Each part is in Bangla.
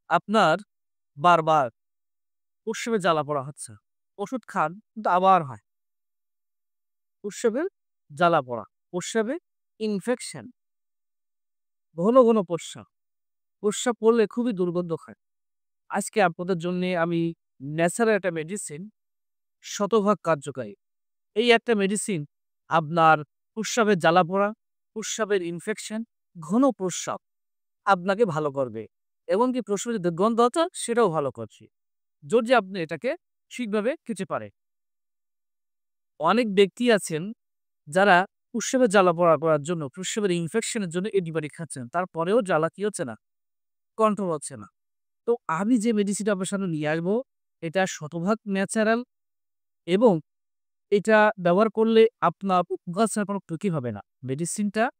আপনার বারবার প্রস্রাবে জ্বালা-পোড়া হচ্ছে। ওষুধ খান কিন্তু আবার হয়। প্রস্রাবে জ্বালা-পোড়া, প্রস্রাবে ইনফেকশন, ঘন, ঘন প্রস্রাব। প্রস্রাব করলে খুবই দুর্গন্ধ হয়। আজকে আপনাদের জন্যে আমি ন্যাচারাল একটা মেডিসিন শতভাগ কার্যকারী। এই একটা মেডিসিন আপনার প্রস্রাবের জ্বালা-পোড়া, প্রস্রাবের ইনফেকশন, ঘন প্রস্রাব আপনাকে ভালো করবে। এমনকি প্রস্রাবের যে দুর্গন্ধতা সেটাও ভালো করছে। যদি আপনি এটাকে ঠিকভাবে খেতে পারেন। অনেক ব্যক্তি আছেন যারা প্রস্রাবের জ্বালা-পোড়া করার জন্য, প্রস্রাবের ইনফেকশনের জন্য অ্যান্টিবায়োটিক খাচ্ছেন। তারপরেও জ্বালা কি হচ্ছে না? কন্ট্রোল হচ্ছে না। তো আমি যে মেডিসিনটা আপনার সামনে নিয়ে আসবো, এটা শতভাগ ন্যাচারাল এবং এটা ব্যবহার করলে আপনার উপকার ছাড়া কোনো ক্ষতি হবে না। মেডিসিনটা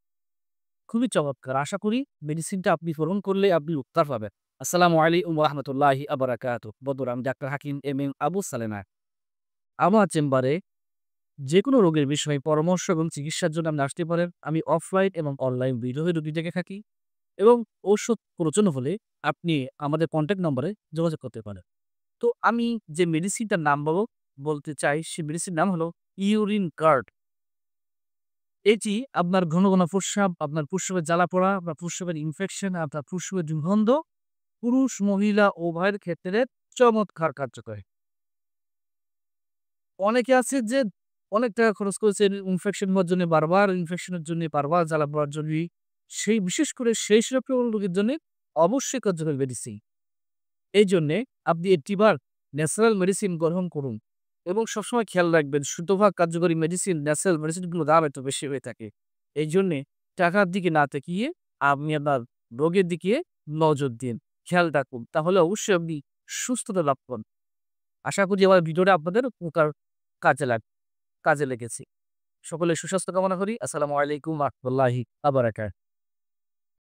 খুবই চমৎকার। আশা করি মেডিসিনটা আপনি সেবন করলে আপনি উপকার পাবেন। আসসালামু আলাইকুম ওয়া রাহমাতুল্লাহি ওয়া বারাকাতুহু। বন্ধুরা, আমি ডাক্তার হাকিম এম আবু সালেমা। আমার চেম্বারে যেকোনো রোগের বিষয়ে পরামর্শ এবং চিকিৎসার জন্য আপনি আসতে পারেন। আমি অফলাইন এবং অনলাইন দুইভাবে রোগী দেখে থাকি এবং ঔষধ প্রয়োজন হলে আপনি আমাদের কনট্যাক্ট নম্বরে যোগাযোগ করতে পারেন। তো আমি যে মেডিসিনটার নাম বলতে চাই, সে মেডিসিনটার নাম হলো ইউরিন গার্ড। এটি আপনার ঘন, ঘন প্রস্রাব, আপনার প্রস্রাবের জ্বালা-পোড়া, আপনার প্রস্রাবের ইনফেকশন, আপনার প্রস্রাবের দুর্গন্ধ, পুরুষ মহিলা উভয়ের ক্ষেত্রে চমৎকার কার্যকরী। অনেকে আছে যে অনেক টাকা খরচ করেছেন ইনফেকশন হওয়ার জন্যে বারবার, ইনফেকশনের জন্যে বারবার জ্বালা-পোড়ার জন্যই। সেই বিশেষ করে সেই সকল রোগীর জন্যে অবশ্যই কার্যকরী মেডিসিন। এইজন্যে আপনি একটিবার ন্যাচারাল মেডিসিন গ্রহণ করুন এবং সবসময় খেয়াল রাখবেন শতভাগ কার্যকরী মেডিসিন, ন্যাচারাল মেডিসিনগুলোর দাম একটু বেশি হয়ে থাকে। এইজন্যে টাকার দিকে না তাকিয়ে আপনি আপনার রোগের দিকে নজর দিন, খেয়াল রাখুন। তাহলে অবশ্যই আপনি সুস্থতা লাভ করুন। আশা করি আমার ভিডিওটা আপনাদের উপকার কাজে লাগ কাজে লেগেছে। সকলের সুস্বাস্থ্য কামনা করি। আসসালামু আলাইকুম ওয়া রাহমাতুল্লাহি ওয়া বারাকাতুহু।